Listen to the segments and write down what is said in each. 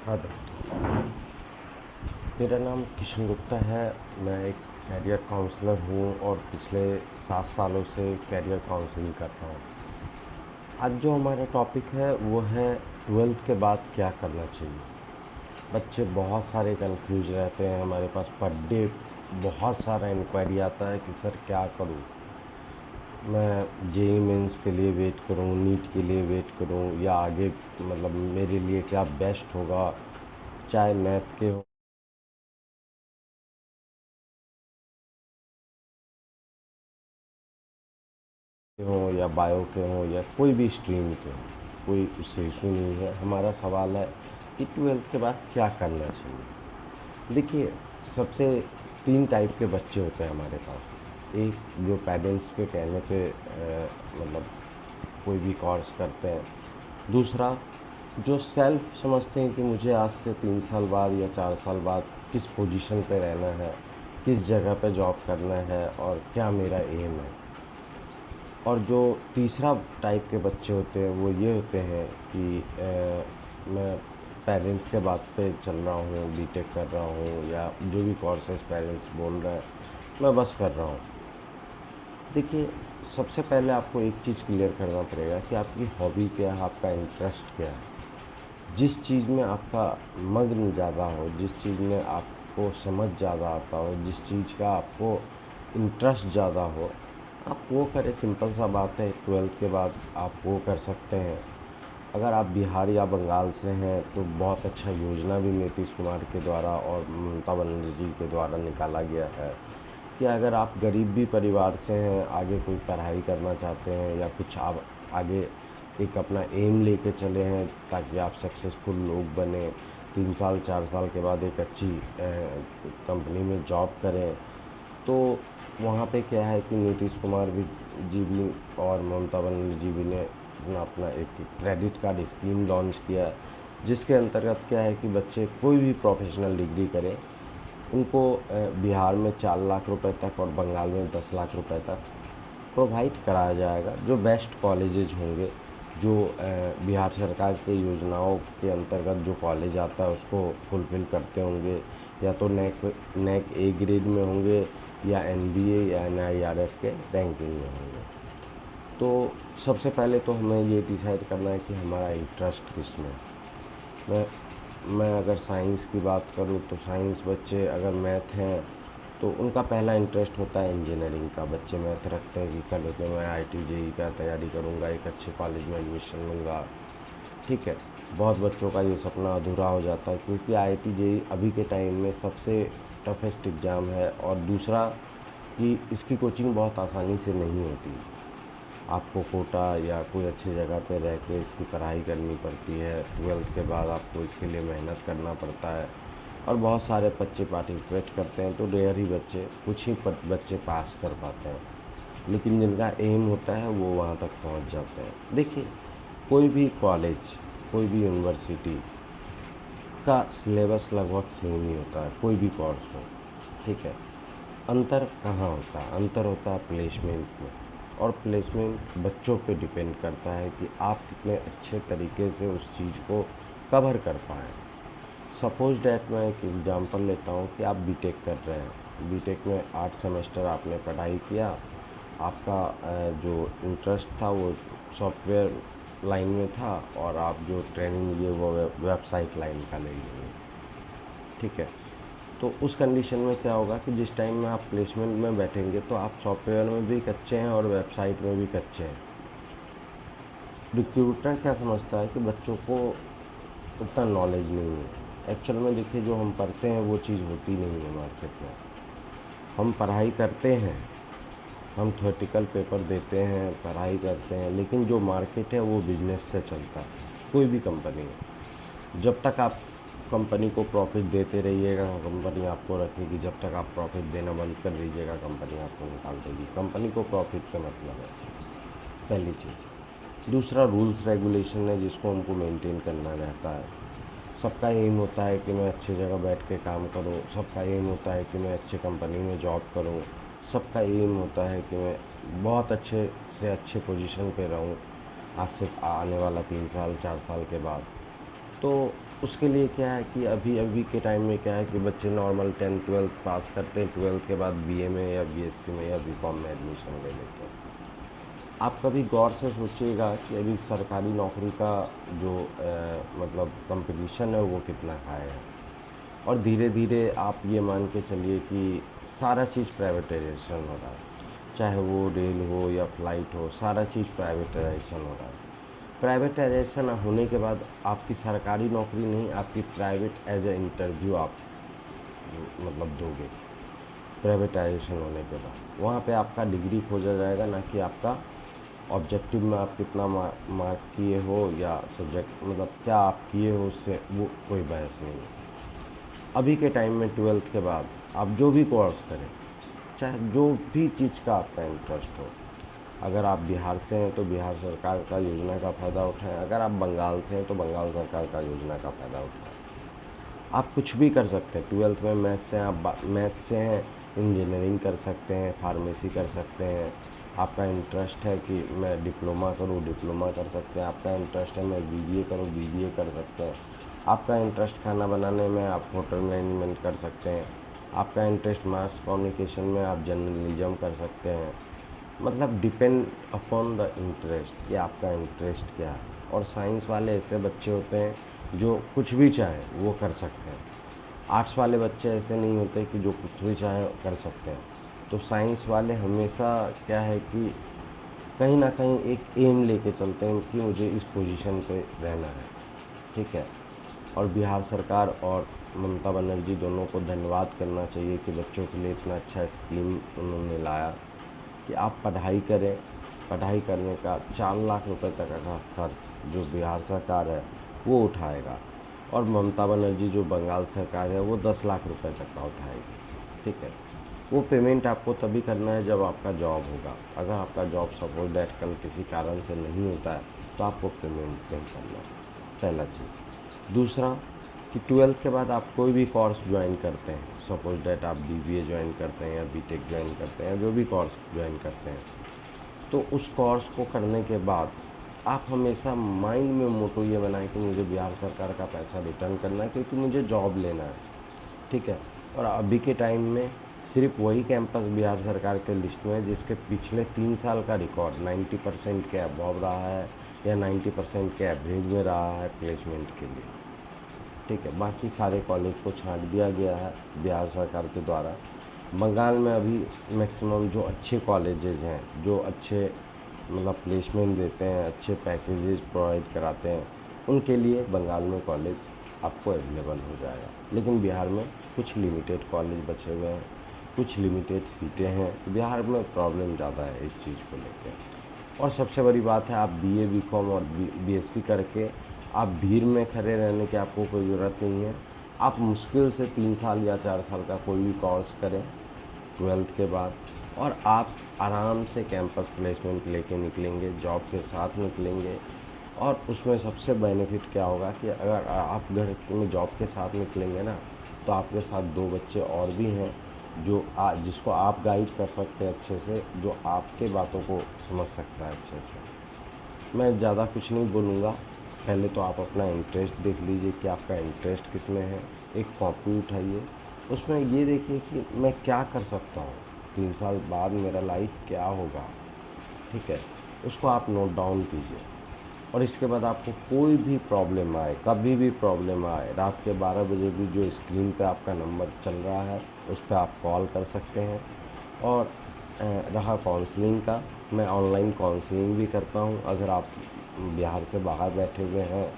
हाँ दोस्तों, मेरा नाम किशन गुप्ता है। मैं एक कैरियर काउंसलर हूँ और पिछले 7 सालों से कैरियर काउंसलिंग कर रहा हूँ। आज जो हमारा टॉपिक है वो है 12th के बाद क्या करना चाहिए। बच्चे बहुत सारे कंफ्यूज रहते हैं, हमारे पास पर डे बहुत सारा इंक्वायरी आता है कि सर क्या करूँ, मैं जेईई मेंस के लिए वेट करूँ, नीट के लिए वेट करूँ, या आगे मतलब मेरे लिए क्या बेस्ट होगा, चाहे मैथ के हों या बायो के हों या कोई भी स्ट्रीम के हों, कोई उससे इशू नहीं है। हमारा सवाल है कि 12th के बाद क्या करना चाहिए। देखिए, सबसे 3 टाइप के बच्चे होते हैं हमारे पास। एक जो पेरेंट्स के कहने पे मतलब कोई भी कोर्स करते हैं। दूसरा, जो सेल्फ समझते हैं कि मुझे आज से 3 साल बाद या 4 साल बाद किस पोजीशन पे रहना है, किस जगह पे जॉब करना है और क्या मेरा एम है। और जो तीसरा टाइप के बच्चे होते हैं वो ये होते हैं कि मैं पेरेंट्स के बात पे चल रहा हूँ, बीटेक कर रहा हूँ या जो भी कोर्सेज पेरेंट्स बोल रहे हैं मैं बस कर रहा हूँ। देखिए, सबसे पहले आपको एक चीज़ क्लियर करना पड़ेगा कि आपकी हॉबी क्या है, आपका इंटरेस्ट क्या है। जिस चीज़ में आपका मग्न ज़्यादा हो, जिस चीज़ में आपको समझ ज़्यादा आता हो, जिस चीज़ का आपको इंटरेस्ट ज़्यादा हो, आप वो करें। सिंपल सा बात है, 12th के बाद आप वो कर सकते हैं। अगर आप बिहार या बंगाल से हैं तो बहुत अच्छा योजना भी नीतीश कुमार के द्वारा और ममता बनर्जी के द्वारा निकाला गया है कि अगर आप गरीब भी परिवार से हैं, आगे कोई पढ़ाई करना चाहते हैं या कुछ आप आगे एक अपना एम लेके चले हैं ताकि आप सक्सेसफुल लोग बने, 3 साल 4 साल के बाद एक अच्छी कंपनी में जॉब करें, तो वहाँ पे क्या है कि नीतीश कुमार जी भी और ममता बनर्जी भी ने अपना एक क्रेडिट कार्ड स्कीम लॉन्च किया है, जिसके अंतर्गत क्या है कि बच्चे कोई भी प्रोफेशनल डिग्री करें, उनको बिहार में 4 लाख रुपए तक और बंगाल में 10 लाख रुपए तक प्रोवाइड कराया जाएगा। जो बेस्ट कॉलेजेज होंगे, जो बिहार सरकार के योजनाओं के अंतर्गत जो कॉलेज आता है उसको फुलफ़िल करते होंगे, या तो नेक ए ग्रेड में होंगे या एनबीए या एनआईआरएफ के रैंकिंग में होंगे। तो सबसे पहले तो हमें ये डिसाइड करना है कि हमारा इंटरेस्ट किस में है। मैं अगर साइंस की बात करूँ तो साइंस बच्चे अगर मैथ हैं तो उनका पहला इंटरेस्ट होता है इंजीनियरिंग का। बच्चे मैथ रखते हैं कि कल को मैं आईआईटी जेईई का तैयारी करूँगा, एक अच्छे कॉलेज में एडमिशन लूँगा। ठीक है, बहुत बच्चों का ये सपना अधूरा हो जाता है क्योंकि आईआईटी जेईई अभी के टाइम में सबसे टफेस्ट एग्ज़ाम है। और दूसरा कि इसकी कोचिंग बहुत आसानी से नहीं होती। आपको कोटा या कोई अच्छी जगह पे रह के इसकी पढ़ाई करनी पड़ती है। 12th के बाद आपको इसके लिए मेहनत करना पड़ता है और बहुत सारे बच्चे पार्टिसिपेट करते हैं, तो रेयर ही बच्चे, कुछ ही बच्चे पास कर पाते हैं, लेकिन जिनका एम होता है वो वहाँ तक पहुँच जाते हैं। देखिए, कोई भी कॉलेज, कोई भी यूनिवर्सिटी का सिलेबस लगभग सेम ही होता है, कोई भी कोर्स हो। ठीक है, अंतर कहाँ होता है? अंतर होता है प्लेसमेंट में। और प्लेसमेंट बच्चों पे डिपेंड करता है कि आप कितने अच्छे तरीके से उस चीज़ को कवर कर पाएँ। सपोज डैट मैं एक एग्ज़ाम्पल लेता हूँ कि आप बीटेक कर रहे हैं। बीटेक में 8 सेमेस्टर आपने पढ़ाई किया, आपका जो इंटरेस्ट था वो सॉफ्टवेयर लाइन में था और आप जो ट्रेनिंग लिए वो वेबसाइट लाइन का ले लिए। ठीक है, तो उस कंडीशन में क्या होगा कि जिस टाइम में आप प्लेसमेंट में बैठेंगे तो आप सॉफ्टवेयर में भी कच्चे हैं और वेबसाइट में भी कच्चे हैं। रिक्रूटर क्या समझता है कि बच्चों को उतना नॉलेज नहीं है। एक्चुअल में देखिए, जो हम पढ़ते हैं वो चीज़ होती नहीं है मार्केट में। हम पढ़ाई करते हैं, हम थ्योरेटिकल पेपर देते हैं, पढ़ाई करते हैं, लेकिन जो मार्केट है वो बिजनेस से चलता है। कोई भी कंपनी है, जब तक आप कंपनी को प्रॉफिट देते रहिएगा कंपनी आपको रखेगी, जब तक आप प्रॉफिट देना बंद कर दीजिएगा कंपनी आपको निकाल देगी। कंपनी को प्रॉफिट का मतलब है, पहली चीज़। दूसरा, रूल्स रेगुलेशन है जिसको हमको मेंटेन करना रहता है। सबका एम होता है कि मैं अच्छी जगह बैठ के काम करूं, सबका एम होता है कि मैं अच्छी कंपनी में जॉब करूं, सबका एम होता है कि मैं बहुत अच्छे से अच्छे पोजीशन पे रहूं आज से आने वाला 3 साल 4 साल के बाद। तो उसके लिए क्या है कि अभी अभी के टाइम में क्या है कि बच्चे नॉर्मल 10th 12th पास करते हैं, 12th के बाद बीए में या बीएससी में या बीकॉम में एडमिशन ले लेते हैं। आप कभी गौर से सोचिएगा कि अभी सरकारी नौकरी का जो मतलब कंपटीशन है वो कितना हाई है। और धीरे धीरे आप ये मान के चलिए कि सारा चीज़ प्राइवेटाइजेशन हो रहा है, चाहे वो रेल हो या फ्लाइट हो, सारा चीज़ प्राइवेटाइजेशन हो रहा है। प्राइवेटाइजेशन होने के बाद आपकी सरकारी नौकरी नहीं, आपकी प्राइवेट एज ए इंटरव्यू आप मतलब दोगे प्राइवेटाइजेशन होने के बाद। वहाँ पे आपका डिग्री खोजा जाएगा, ना कि आपका ऑब्जेक्टिव में आप कितना मार्क किए हो या सब्जेक्ट मतलब क्या आप किए हो, उससे वो कोई बहस नहीं है। अभी के टाइम में 12th के बाद आप जो भी कोर्स करें, चाहे जो भी चीज़ का आपका इंटरेस्ट हो, अगर आप बिहार से हैं तो बिहार सरकार का योजना का फ़ायदा उठाएं, अगर आप बंगाल से हैं तो बंगाल सरकार का योजना का फ़ायदा उठाएं। आप कुछ भी कर सकते हैं। 12th में मैथ्स से आप मैथ्स से हैं, इंजीनियरिंग कर सकते हैं, फार्मेसी कर सकते हैं। आपका इंटरेस्ट है कि मैं डिप्लोमा करूं, डिप्लोमा कर सकते हैं। आपका इंटरेस्ट है मैं बीबीए करूं, बीबीए कर सकते हैं। आपका इंटरेस्ट खाना बनाने में, आप होटल मैनेजमेंट कर सकते हैं। आपका इंटरेस्ट मास कम्युनिकेशन में, आप जर्नलिज्म कर सकते हैं। मतलब डिपेंड अपॉन द इंटरेस्ट कि आपका इंटरेस्ट क्या है। और साइंस वाले ऐसे बच्चे होते हैं जो कुछ भी चाहें वो कर सकते हैं। आर्ट्स वाले बच्चे ऐसे नहीं होते कि जो कुछ भी चाहें कर सकते हैं। तो साइंस वाले हमेशा क्या है कि कहीं ना कहीं एक एम लेके चलते हैं कि मुझे इस पोजीशन पे रहना है, ठीक है। और बिहार सरकार और ममता बनर्जी दोनों को धन्यवाद करना चाहिए कि बच्चों के लिए इतना अच्छा स्कीम उन्होंने लाया कि आप पढ़ाई करें। पढ़ाई करने का 4 लाख रुपए तक का खर्च जो बिहार सरकार है वो उठाएगा, और ममता बनर्जी जो बंगाल सरकार है वो 10 लाख रुपए तक का उठाएगी, ठीक है। वो पेमेंट आपको तभी करना है जब आपका जॉब होगा। अगर आपका जॉब सपोज दैट कल किसी कारण से नहीं होता है तो आपको पेमेंट नहीं करना, पहला चीज़। दूसरा कि 12th के बाद आप कोई भी कोर्स ज्वाइन करते हैं, सपोज डैट आप बीबीए ज्वाइन करते हैं या बीटेक ज्वाइन करते हैं, जो भी कोर्स ज्वाइन करते हैं, तो उस कोर्स को करने के बाद आप हमेशा माइंड में मोटो ये बनाएं कि मुझे बिहार सरकार का पैसा रिटर्न करना है, क्योंकि मुझे जॉब लेना है, ठीक है। और अभी के टाइम में सिर्फ वही कैंपस बिहार सरकार के लिस्ट में है जिसके पिछले 3 साल का रिकॉर्ड 90% के अबव रहा है या 90% के एवरेज में रहा है प्लेसमेंट के लिए, ठीक है। बाकी सारे कॉलेज को छांट दिया गया है बिहार सरकार के द्वारा। बंगाल में अभी मैक्सिमम जो अच्छे कॉलेजेस हैं, जो अच्छे मतलब प्लेसमेंट देते हैं, अच्छे पैकेजेस प्रोवाइड कराते हैं, उनके लिए बंगाल में कॉलेज आपको अवेलेबल हो जाएगा। लेकिन बिहार में कुछ लिमिटेड कॉलेज बचे हुए हैं, कुछ लिमिटेड सीटें हैं। बिहार में प्रॉब्लम ज़्यादा है इस चीज़ को लेकर। और सबसे बड़ी बात है, आप बीए बीकॉम और बीएससी करके आप भीड़ में खड़े रहने की आपको कोई ज़रूरत नहीं है। आप मुश्किल से 3 साल या 4 साल का कोई भी कोर्स करें 12th के बाद, और आप आराम से कैंपस प्लेसमेंट लेके निकलेंगे, जॉब के साथ निकलेंगे। और उसमें सबसे बेनिफिट क्या होगा कि अगर आप घर में जॉब के साथ निकलेंगे ना, तो आपके साथ 2 बच्चे और भी हैं जो जिसको आप गाइड कर सकते हैं अच्छे से, जो आपके बातों को समझ सकता है अच्छे से। मैं ज़्यादा कुछ नहीं बोलूँगा, पहले तो आप अपना इंटरेस्ट देख लीजिए कि आपका इंटरेस्ट किस में है। एक कॉपी उठाइए, उसमें ये देखिए कि मैं क्या कर सकता हूँ, 3 साल बाद मेरा लाइफ क्या होगा, ठीक है। उसको आप नोट डाउन कीजिए। और इसके बाद आपको कोई भी प्रॉब्लम आए, कभी भी प्रॉब्लम आए, रात के 12 बजे भी जो स्क्रीन पे आपका नंबर चल रहा है उस पर आप कॉल कर सकते हैं। और रहा काउंसलिंग का, मैं ऑनलाइन काउंसलिंग भी करता हूँ। अगर आप बिहार से बाहर बैठे हुए हैं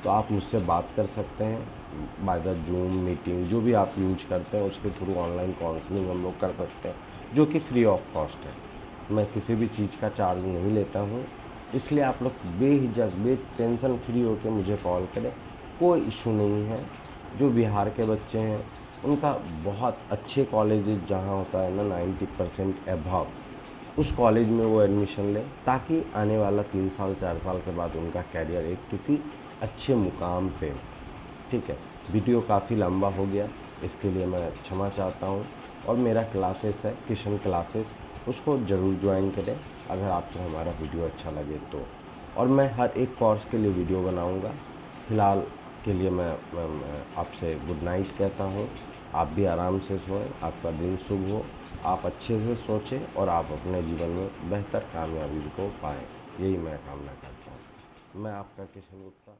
तो आप मुझसे बात कर सकते हैं बाय द जूम मीटिंग, जो भी आप यूज करते हैं उसके थ्रू ऑनलाइन काउंसलिंग हम लोग कर सकते हैं, जो कि फ्री ऑफ कॉस्ट है। मैं किसी भी चीज़ का चार्ज नहीं लेता हूँ, इसलिए आप लोग बेहिचक टेंशन फ्री होकर मुझे कॉल करें, कोई इशू नहीं है। जो बिहार के बच्चे हैं उनका बहुत अच्छे कॉलेजेस जहाँ होता है ना 90% अबव, उस कॉलेज में वो एडमिशन लें, ताकि आने वाला 3 साल 4 साल के बाद उनका कैरियर एक किसी अच्छे मुकाम पे हो, ठीक है। वीडियो काफ़ी लंबा हो गया, इसके लिए मैं क्षमा चाहता हूँ। और मेरा क्लासेस है किशन क्लासेस, उसको ज़रूर ज्वाइन करें अगर आपको हमारा वीडियो अच्छा लगे तो। और मैं हर एक कोर्स के लिए वीडियो बनाऊँगा। फ़िलहाल के लिए मैं आपसे गुड नाइट कहता हूँ। आप भी आराम से सोएं, आपका दिन शुभ हो, आप अच्छे से सोचें और आप अपने जीवन में बेहतर कामयाबी को पाएँ, यही मैं कामना करता हूँ। मैं आपका किशन गुप्ता।